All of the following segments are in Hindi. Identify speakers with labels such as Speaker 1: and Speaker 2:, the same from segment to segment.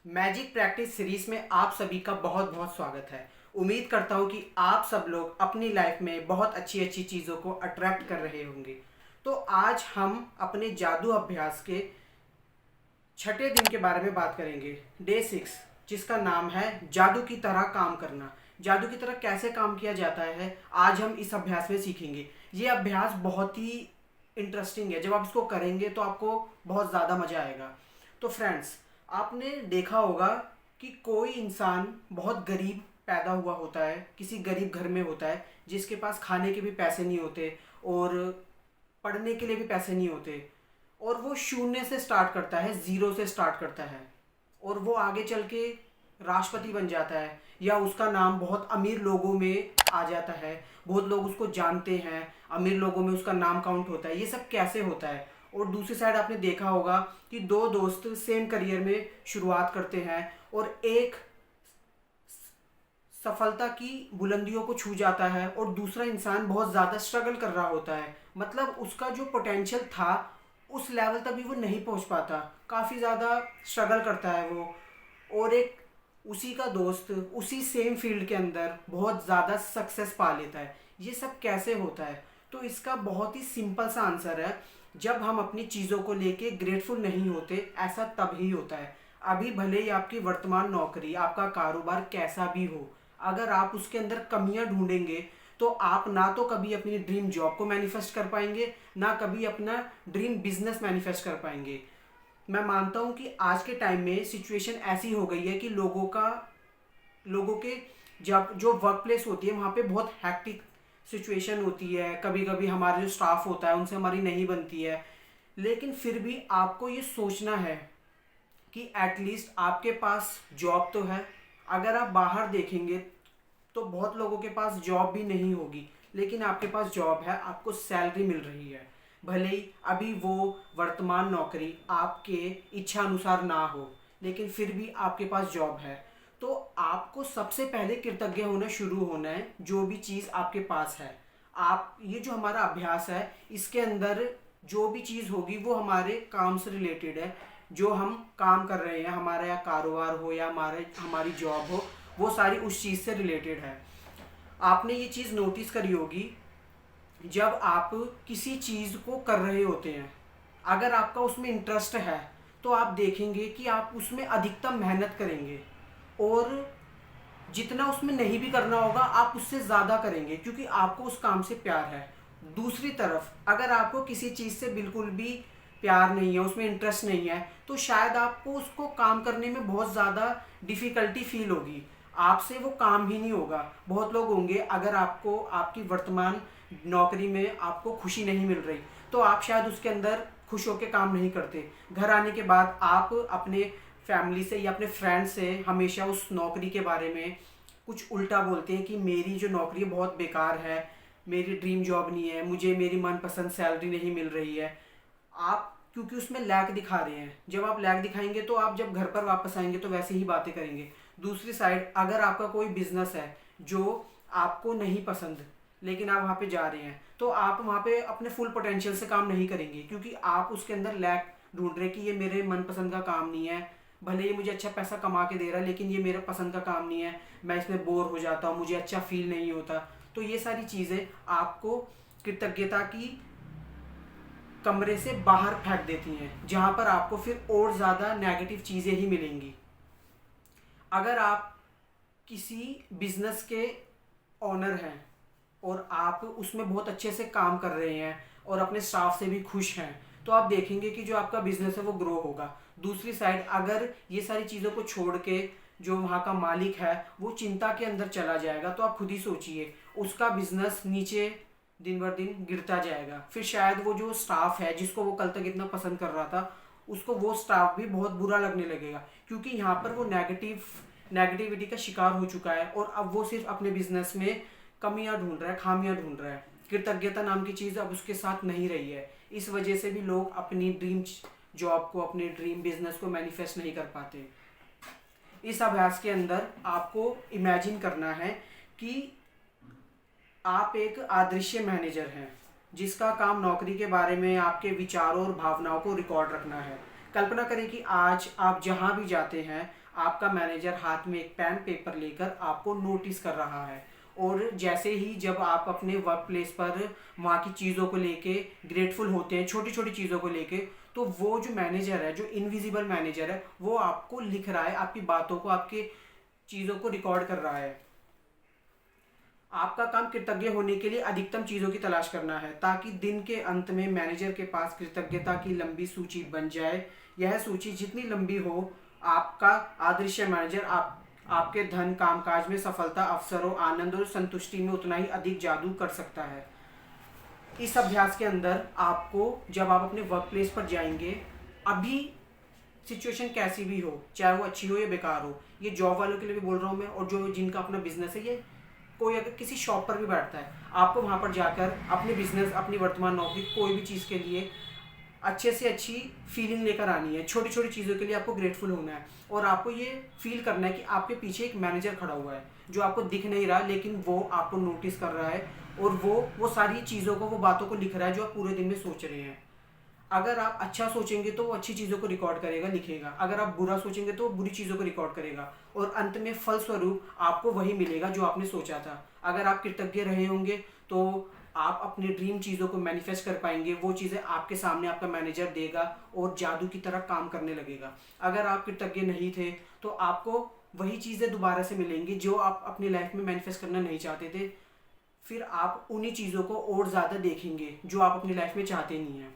Speaker 1: मैजिक प्रैक्टिस सीरीज में आप सभी का बहुत बहुत स्वागत है। उम्मीद करता हूँ कि आप सब लोग अपनी लाइफ में बहुत अच्छी अच्छी चीज़ों को अट्रैक्ट कर रहे होंगे। तो आज हम अपने जादू अभ्यास के छठे दिन के बारे में बात करेंगे, डे 6, जिसका नाम है जादू की तरह काम करना। जादू की तरह कैसे काम किया जाता है आज हम इस अभ्यास में सीखेंगे। ये अभ्यास बहुत ही इंटरेस्टिंग है। जब आप इसको करेंगे तो आपको बहुत ज़्यादा मज़ा आएगा। तो फ्रेंड्स, आपने देखा होगा कि कोई इंसान बहुत गरीब पैदा हुआ होता है, किसी गरीब घर में होता है, जिसके पास खाने के भी पैसे नहीं होते और पढ़ने के लिए भी पैसे नहीं होते, और वो शून्य से स्टार्ट करता है, ज़ीरो से स्टार्ट करता है, और वो आगे चल के राष्ट्रपति बन जाता है, या उसका नाम बहुत अमीर लोगों में आ जाता है, बहुत लोग उसको जानते हैं, अमीर लोगों में उसका नाम काउंट होता है। ये सब कैसे होता है? और दूसरी साइड आपने देखा होगा कि दो दोस्त सेम करियर में शुरुआत करते हैं और एक सफलता की बुलंदियों को छू जाता है और दूसरा इंसान बहुत ज़्यादा स्ट्रगल कर रहा होता है। मतलब उसका जो पोटेंशियल था उस लेवल तक भी वो नहीं पहुंच पाता, काफ़ी ज़्यादा स्ट्रगल करता है वो। और एक उसी का दोस्त उसी सेम फील्ड के अंदर बहुत ज़्यादा सक्सेस पा लेता है। ये सब कैसे होता है? तो इसका बहुत ही सिंपल सा आंसर है, जब हम अपनी चीज़ों को लेके ग्रेटफुल नहीं होते, ऐसा तब ही होता है। अभी भले ही आपकी वर्तमान नौकरी, आपका कारोबार कैसा भी हो, अगर आप उसके अंदर कमियां ढूंढेंगे तो आप ना तो कभी अपनी ड्रीम जॉब को मैनिफेस्ट कर पाएंगे, ना कभी अपना ड्रीम बिजनेस मैनिफेस्ट कर पाएंगे। मैं मानता हूँ कि आज के टाइम में सिचुएशन ऐसी हो गई है कि लोगों के जब जो वर्क प्लेस होती है वहाँ पे बहुत हैक्टिक सिचुएशन होती है। कभी कभी हमारा जो स्टाफ होता है उनसे हमारी नहीं बनती है, लेकिन फिर भी आपको ये सोचना है कि एटलीस्ट आपके पास जॉब तो है। अगर आप बाहर देखेंगे तो बहुत लोगों के पास जॉब भी नहीं होगी, लेकिन आपके पास जॉब है, आपको सैलरी मिल रही है। भले ही अभी वो वर्तमान नौकरी आपके इच्छा अनुसार ना हो, लेकिन फिर भी आपके पास जॉब है। तो आपको सबसे पहले कृतज्ञ होना शुरू होना है जो भी चीज़ आपके पास है। आप ये जो हमारा अभ्यास है इसके अंदर जो भी चीज़ होगी वो हमारे काम से रिलेटेड है। जो हम काम कर रहे हैं, हमारा या कारोबार हो या हमारी जॉब हो, वो सारी उस चीज़ से रिलेटेड है। आपने ये चीज़ नोटिस करी होगी, जब आप किसी चीज़ को कर रहे होते हैं, अगर आपका उसमें इंटरेस्ट है तो आप देखेंगे कि आप उसमें अधिकतम मेहनत करेंगे, और जितना उसमें नहीं भी करना होगा आप उससे ज़्यादा करेंगे, क्योंकि आपको उस काम से प्यार है। दूसरी तरफ अगर आपको किसी चीज़ से बिल्कुल भी प्यार नहीं है, उसमें इंटरेस्ट नहीं है, तो शायद आपको उसको काम करने में बहुत ज़्यादा डिफ़िकल्टी फील होगी, आपसे वो काम ही नहीं होगा। बहुत लोग होंगे, अगर आपको आपकी वर्तमान नौकरी में आपको खुशी नहीं मिल रही तो आप शायद उसके अंदर खुश होकर काम नहीं करते। घर आने के बाद आप अपने फैमिली से या अपने फ्रेंड से हमेशा उस नौकरी के बारे में कुछ उल्टा बोलते हैं कि मेरी जो नौकरी है बहुत बेकार है, मेरी ड्रीम जॉब नहीं है, मुझे मेरी मनपसंद सैलरी नहीं मिल रही है। आप क्योंकि उसमें लैक दिखा रहे हैं। जब आप लैक दिखाएंगे तो आप जब घर पर वापस आएंगे तो वैसे ही बातें करेंगे। दूसरी साइड अगर आपका कोई बिजनेस है जो आपको नहीं पसंद, लेकिन आप वहाँ पे जा रहे हैं, तो आप वहाँ पे अपने फुल पोटेंशियल से काम नहीं करेंगे, क्योंकि आप उसके अंदर लैक ढूंढ रहे कि ये मेरे मनपसंद का काम नहीं है। भले ही मुझे अच्छा पैसा कमा के दे रहा है, लेकिन ये मेरा पसंद का काम नहीं है, मैं इसमें बोर हो जाता हूँ, मुझे अच्छा फील नहीं होता। तो ये सारी चीज़ें आपको कृतज्ञता की कमरे से बाहर फेंक देती हैं, जहाँ पर आपको फिर और ज़्यादा नेगेटिव चीज़ें ही मिलेंगी। अगर आप किसी बिजनेस के ओनर हैं और आप उसमें बहुत अच्छे से काम कर रहे हैं और अपने स्टाफ से भी खुश हैं, तो आप देखेंगे कि जो आपका बिजनेस है वो ग्रो होगा। दूसरी साइड अगर ये सारी चीज़ों को छोड़ के जो वहाँ का मालिक है वो चिंता के अंदर चला जाएगा, तो आप खुद ही सोचिए, उसका बिजनेस नीचे दिन बर दिन गिरता जाएगा। फिर शायद वो जो स्टाफ है जिसको वो कल तक इतना पसंद कर रहा था, उसको वो स्टाफ भी बहुत बुरा लगने लगेगा, क्योंकि यहाँ पर वो नेगेटिविटी का शिकार हो चुका है और अब वो सिर्फ अपने बिजनेस में कमियां ढूंढ रहा है, खामियां ढूंढ रहा है। कृतज्ञता नाम की चीज़ अब उसके साथ नहीं रही है। इस वजह से भी लोग अपनी ड्रीम जॉब को, अपने ड्रीम बिजनेस को मैनिफेस्ट नहीं कर पाते। इस अभ्यास के अंदर आपको इमेजिन करना है कि आप एक अदृश्य मैनेजर हैं जिसका काम नौकरी के बारे में आपके विचारों और भावनाओं को रिकॉर्ड रखना है। कल्पना करें कि आज आप जहां भी जाते हैं आपका मैनेजर हाथ में एक पेन पेपर लेकर आपको नोटिस कर रहा है। और जैसे ही जब आप अपने वर्क प्लेस पर वहाँ की चीज़ों को लेके ग्रेटफुल होते हैं, छोटी छोटी चीज़ों को लेके, तो वो जो मैनेजर है, जो इनविजिबल मैनेजर है, वो आपको लिख रहा है, आपकी बातों को, आपके चीज़ों को रिकॉर्ड कर रहा है। आपका काम कृतज्ञ होने के लिए अधिकतम चीज़ों की तलाश करना है, ताकि दिन के अंत में मैनेजर के पास कृतज्ञता की लंबी सूची बन जाए। यह सूची जितनी लंबी हो, आपका अदृश्य मैनेजर आपके धन, कामकाज में सफलता, अवसरों, आनंद और संतुष्टि में उतना ही अधिक जादू कर सकता है। इस अभ्यास के अंदर आपको, जब आप अपने वर्क प्लेस पर जाएंगे, अभी सिचुएशन कैसी भी हो, चाहे वो अच्छी हो या बेकार हो, ये जॉब वालों के लिए भी बोल रहा हूँ मैं, और जो जिनका अपना बिजनेस है, ये कोई अगर किसी शॉप पर भी बैठता है, आपको वहाँ पर जाकर अपने बिजनेस, अपनी वर्तमान नौकरी, कोई भी चीज़ के लिए अच्छे से अच्छी फीलिंग लेकर आनी है। छोटी छोटी चीज़ों के लिए आपको ग्रेटफुल होना है, और आपको ये फील करना है कि आपके पीछे एक मैनेजर खड़ा हुआ है, जो आपको दिख नहीं रहा, लेकिन वो आपको नोटिस कर रहा है, और वो सारी चीज़ों को, वो बातों को लिख रहा है जो आप पूरे दिन में सोच रहे हैं। अगर आप अच्छा सोचेंगे तो वो अच्छी चीज़ों को रिकॉर्ड करेगा, लिखेगा। अगर आप बुरा सोचेंगे तो वो बुरी चीज़ों को रिकॉर्ड करेगा, और अंत में फलस्वरूप आपको वही मिलेगा जो आपने सोचा था। अगर आप कृतज्ञ रहे होंगे तो आप अपने ड्रीम चीज़ों को मैनिफेस्ट कर पाएंगे। वो चीज़ें आपके सामने आपका मैनेजर देगा और जादू की तरह काम करने लगेगा। अगर आप कृतज्ञ नहीं थे तो आपको वही चीज़ें दोबारा से मिलेंगी जो आप अपनी लाइफ में मैनिफेस्ट करना नहीं चाहते थे। फिर आप उन्हीं चीज़ों को और ज़्यादा देखेंगे जो आप अपनी लाइफ में चाहते नहीं हैं।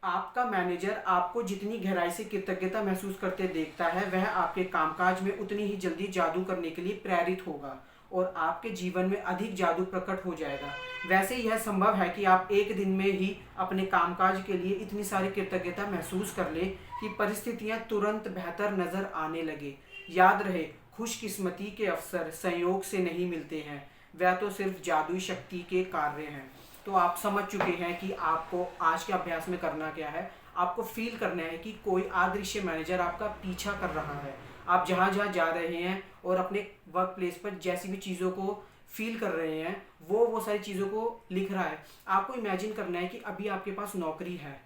Speaker 1: आपका मैनेजर आपको जितनी गहराई से कृतज्ञता महसूस करते देखता है, वह आपके कामकाज में उतनी ही जल्दी जादू करने के लिए प्रेरित होगा, और आपके जीवन में अधिक जादू प्रकट हो जाएगा। वैसे यह संभव है कि आप एक दिन में ही अपने कामकाज के लिए इतनी सारी कृतज्ञता महसूस कर ले कि परिस्थितियां तुरंत बेहतर नजर आने लगे। याद रहे, खुशकिस्मती के अवसर संयोग से नहीं मिलते हैं, वह तो सिर्फ जादुई शक्ति के कार्य हैं। तो आप समझ चुके हैं कि आपको आज के अभ्यास में करना क्या है। आपको फील करना है कि कोई अदृश्य मैनेजर आपका पीछा कर रहा है। आप जहाँ जहाँ जा रहे हैं और अपने वर्क प्लेस पर जैसी भी चीज़ों को फील कर रहे हैं, वो सारी चीज़ों को लिख रहा है। आपको इमेजिन करना है कि अभी आपके पास नौकरी है,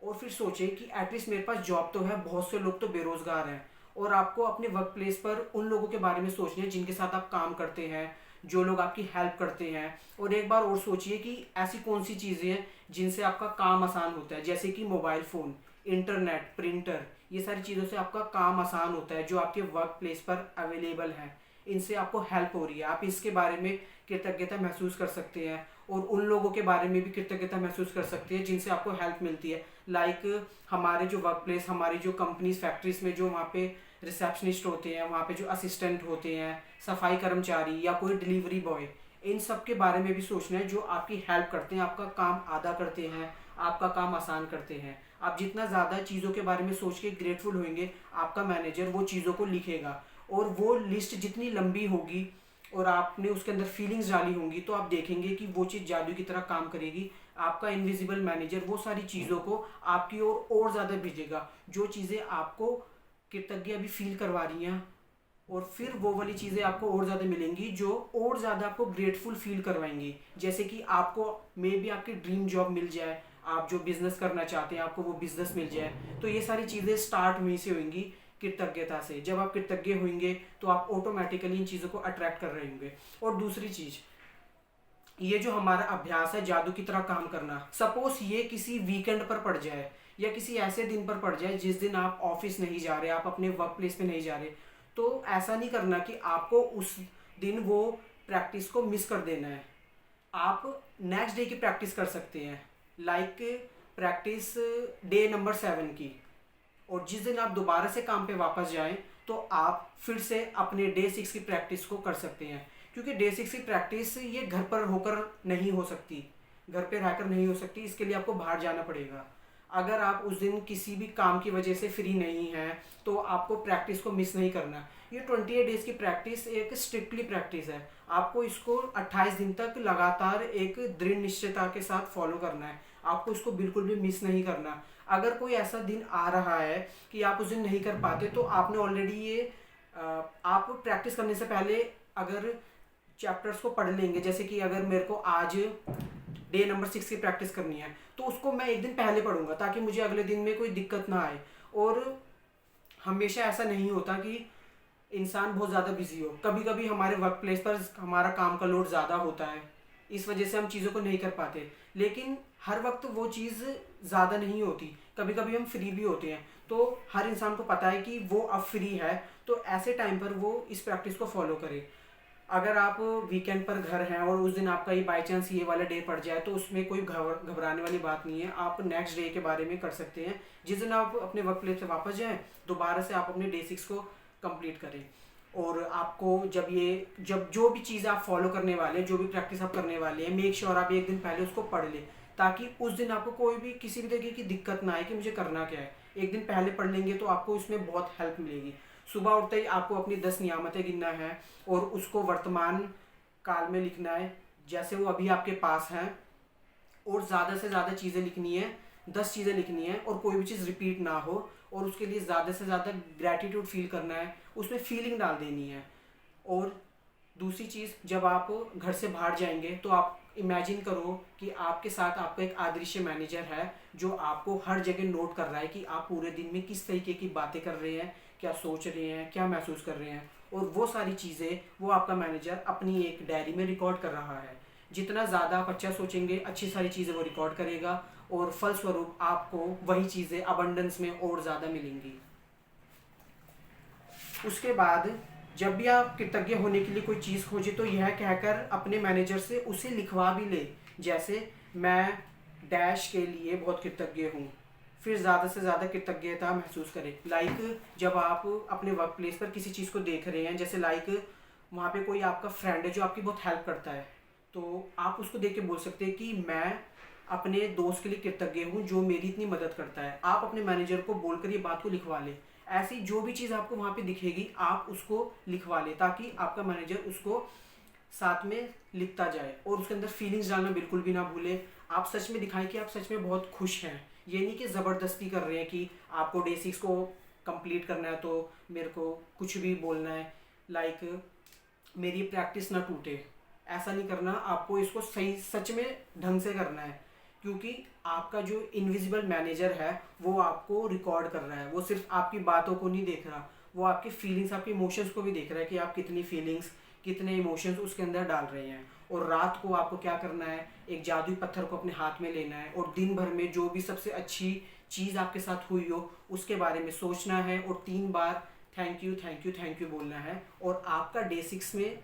Speaker 1: और फिर सोचें कि एटलीस्ट मेरे पास जॉब तो है, बहुत से लोग तो बेरोजगार हैं। और आपको अपने वर्क प्लेस पर उन लोगों के बारे में सोचना है जिनके साथ आप काम करते हैं, जो लोग आपकी हेल्प करते हैं। और एक बार और सोचिए कि ऐसी कौन सी चीज़ें हैं जिनसे आपका काम आसान होता है, जैसे कि मोबाइल फ़ोन, इंटरनेट, प्रिंटर, ये सारी चीज़ों से आपका काम आसान होता है, जो आपके वर्क प्लेस पर अवेलेबल है। इनसे आपको हेल्प हो रही है, आप इसके बारे में कृतज्ञता महसूस कर सकते हैं। और उन लोगों के बारे में भी कृतज्ञता महसूस कर सकते हैं जिनसे आपको हेल्प मिलती है। लाइक हमारे जो वर्क प्लेस, हमारी जो कंपनीज, फैक्ट्रीज में जो वहाँ पे रिसेप्शनिस्ट होते हैं, वहाँ पे जो असिस्टेंट होते हैं, सफाई कर्मचारी या कोई डिलीवरी बॉय, इन सब के बारे में भी सोचना है, जो आपकी हेल्प करते हैं, आपका काम आधा करते हैं, आपका काम आसान करते हैं। आप जितना ज़्यादा चीज़ों के बारे में सोच के ग्रेटफुल होंगे, आपका मैनेजर वो चीज़ों को लिखेगा, और वो लिस्ट जितनी लंबी होगी और आपने उसके अंदर फीलिंग्स डाली होंगी, तो आप देखेंगे कि वो चीज़ जादू की तरह काम करेगी। आपका इनविजिबल मैनेजर वो सारी चीज़ों को आपकी ओर और ज़्यादा भेजेगा, जो चीज़ें आपको कृतज्ञ अभी फील करवा रही हैं, और फिर वो वाली चीज़ें आपको और ज़्यादा मिलेंगी जो और ज़्यादा आपको ग्रेटफुल फील करवाएंगी। जैसे कि आपको मे बी आपकी ड्रीम जॉब मिल जाए, आप जो बिज़नेस करना चाहते हैं आपको वो बिज़नेस मिल जाए। तो ये सारी चीज़ें स्टार्ट वहीं से होंगी, कृतज्ञता से। जब आप कृतज्ञ होंगे तो आप ऑटोमेटिकली इन चीज़ों को अट्रैक्ट कर रहे होंगे। और दूसरी चीज़, ये जो हमारा अभ्यास है जादू की तरह काम करना, सपोज ये किसी वीकेंड पर पड़ जाए या किसी ऐसे दिन पर पड़ जाए जिस दिन आप ऑफिस नहीं जा रहे, आप अपने वर्क प्लेस पे नहीं जा रहे, तो ऐसा नहीं करना कि आपको उस दिन वो प्रैक्टिस को मिस कर देना है। आप नेक्स्ट डे की प्रैक्टिस कर सकते हैं, लाइक प्रैक्टिस डे नंबर 7 की। और जिस दिन आप दोबारा से काम पे वापस जाएं तो आप फिर से अपने डे 6 की प्रैक्टिस को कर सकते हैं। क्योंकि डे 6 की प्रैक्टिस ये घर पर होकर नहीं हो सकती, घर पे रहकर नहीं हो सकती, इसके लिए आपको बाहर जाना पड़ेगा। अगर आप उस दिन किसी भी काम की वजह से फ्री नहीं हैं तो आपको प्रैक्टिस को मिस नहीं करना। ये 28 डेज़ की प्रैक्टिस एक स्ट्रिक्टली प्रैक्टिस है, आपको इसको 28 दिन तक लगातार एक दृढ़ निश्चयता के साथ फॉलो करना है। आपको इसको बिल्कुल भी मिस नहीं करना। अगर कोई ऐसा दिन आ रहा है कि आप उस दिन नहीं कर पाते, तो आपने ऑलरेडी ये आप प्रैक्टिस करने से पहले अगर चैप्टर्स को पढ़ लेंगे, जैसे कि अगर मेरे को आज डे नंबर 6 की प्रैक्टिस करनी है तो उसको मैं एक दिन पहले पढ़ूंगा ताकि मुझे अगले दिन में कोई दिक्कत ना आए। और हमेशा ऐसा नहीं होता कि इंसान बहुत ज़्यादा बिजी हो। कभी कभी हमारे वर्क प्लेस पर हमारा काम का लोड ज़्यादा होता है, इस वजह से हम चीज़ों को नहीं कर पाते। लेकिन हर वक्त वो चीज़ ज़्यादा नहीं होती, कभी कभी हम फ्री भी होते हैं। तो हर इंसान को पता है कि वो अब फ्री है, तो ऐसे टाइम पर वो इस प्रैक्टिस को फॉलो करे। अगर आप वीकेंड पर घर हैं और उस दिन आपका ये बाई चांस ये वाला डे पड़ जाए, तो उसमें कोई घबराने वाली बात नहीं है। आप नेक्स्ट डे के बारे में कर सकते हैं। जिस दिन आप अपने वर्क प्लेस से वापस जाएं, दोबारा से आप अपने डे 6 को कंप्लीट करें। और आपको जब जो भी चीज़ आप फॉलो करने वाले हैं, जो भी प्रैक्टिस आप करने वाले हैं, मेक श्योर आप एक दिन पहले उसको पढ़ लें, ताकि उस दिन आपको कोई भी किसी भी तरीके की दिक्कत ना आए कि मुझे करना क्या है। एक दिन पहले पढ़ लेंगे तो आपको इसमें बहुत हेल्प मिलेगी। सुबह उठते ही आपको अपनी 10 नियामतें गिनना है और उसको वर्तमान काल में लिखना है, जैसे वो अभी आपके पास हैं। और ज़्यादा से ज़्यादा चीज़ें लिखनी है, 10 चीज़ें लिखनी है, और कोई भी चीज़ रिपीट ना हो। और उसके लिए ज़्यादा से ज़्यादा ग्रैटिट्यूड फील करना है, उसमें फीलिंग डाल देनी है। और दूसरी चीज़, जब आप घर से बाहर जाएंगे तो आप इमेजिन करो कि आपके साथ आपका एक अदृश्य मैनेजर है, जो आपको हर जगह नोट कर रहा है कि आप पूरे दिन में किस तरीके की बातें कर रहे हैं, क्या सोच रहे हैं, क्या महसूस कर रहे हैं। और वो सारी चीज़ें वो आपका मैनेजर अपनी एक डायरी में रिकॉर्ड कर रहा है। जितना ज़्यादा आप अच्छा सोचेंगे, अच्छी सारी चीज़ें वो रिकॉर्ड करेगा, और फलस्वरूप आपको वही चीज़ें अबंडेंस में और ज़्यादा मिलेंगी। उसके बाद जब भी आप कृतज्ञ होने के लिए कोई चीज़ खोजे, तो यह कहकर अपने मैनेजर से उसे लिखवा भी ले, जैसे मैं डैश के लिए बहुत कृतज्ञ हूँ। फिर ज़्यादा से ज़्यादा कृतज्ञता महसूस करें। लाइक जब आप अपने वर्क प्लेस पर किसी चीज़ को देख रहे हैं, जैसे लाइक वहाँ पे कोई आपका फ्रेंड है जो आपकी बहुत हेल्प करता है, तो आप उसको देख के बोल सकते हैं कि मैं अपने दोस्त के लिए कृतज्ञ हूँ जो मेरी इतनी मदद करता है। आप अपने मैनेजर को बोलकर ये बात को लिखवा लें। ऐसी जो भी चीज़ आपको वहाँ पे दिखेगी, आप उसको लिखवा लें, ताकि आपका मैनेजर उसको साथ में लिखता जाए। और उसके अंदर फीलिंग्स डालना बिल्कुल भी ना भूले। आप सच में दिखाएं कि आप सच में बहुत खुश हैं। ये नहीं कि ज़बरदस्ती कर रहे हैं कि आपको डे 6 को कंप्लीट करना है तो मेरे को कुछ भी बोलना है, लाइक मेरी प्रैक्टिस ना टूटे। ऐसा नहीं करना, आपको इसको सही सच में ढंग से करना है, क्योंकि आपका जो इनविजिबल मैनेजर है वो आपको रिकॉर्ड कर रहा है। वो सिर्फ आपकी बातों को नहीं देख रहा, वो आपकी फीलिंग्स, आपके इमोशंस को भी देख रहा है कि आप कितनी फीलिंग्स, कितने इमोशंस उसके अंदर डाल रहे हैं। और रात को आपको क्या करना है, एक जादुई पत्थर को अपने हाथ में लेना है और दिन भर में जो भी सबसे अच्छी चीज़ आपके साथ हुई हो उसके बारे में सोचना है, और 3 बार thank you thank you thank you बोलना है। और आपका डे 6 में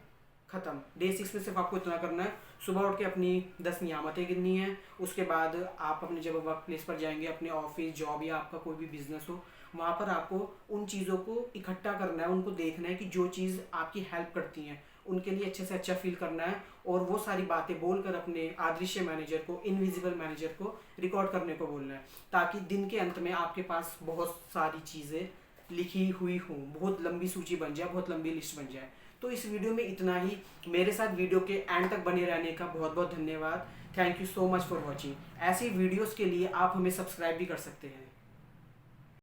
Speaker 1: ख़त्म। डे 6 में सिर्फ आपको इतना करना है, सुबह उठ के अपनी 10 नियामतें गिननी है। उसके बाद आप अपने जब वर्क प्लेस पर जाएंगे, अपने ऑफिस, जॉब या आपका कोई भी बिजनेस हो, वहाँ पर आपको उन चीज़ों को इकट्ठा करना है, उनको देखना है कि जो चीज़ आपकी हेल्प करती हैं उनके लिए अच्छे से अच्छा फील करना है। और वो सारी बातें बोलकर अपने अदृश्य मैनेजर को, इनविजिबल मैनेजर को रिकॉर्ड करने को बोलना है, ताकि दिन के अंत में आपके पास बहुत सारी चीज़ें लिखी हुई हों, बहुत लंबी सूची बन जाए, बहुत लंबी लिस्ट बन जाए। तो इस वीडियो में इतना ही। मेरे साथ वीडियो के एंड तक बने रहने का बहुत बहुत धन्यवाद। Thank you so much for watching. ऐसी वीडियोस के लिए आप हमें सब्सक्राइब भी कर सकते हैं।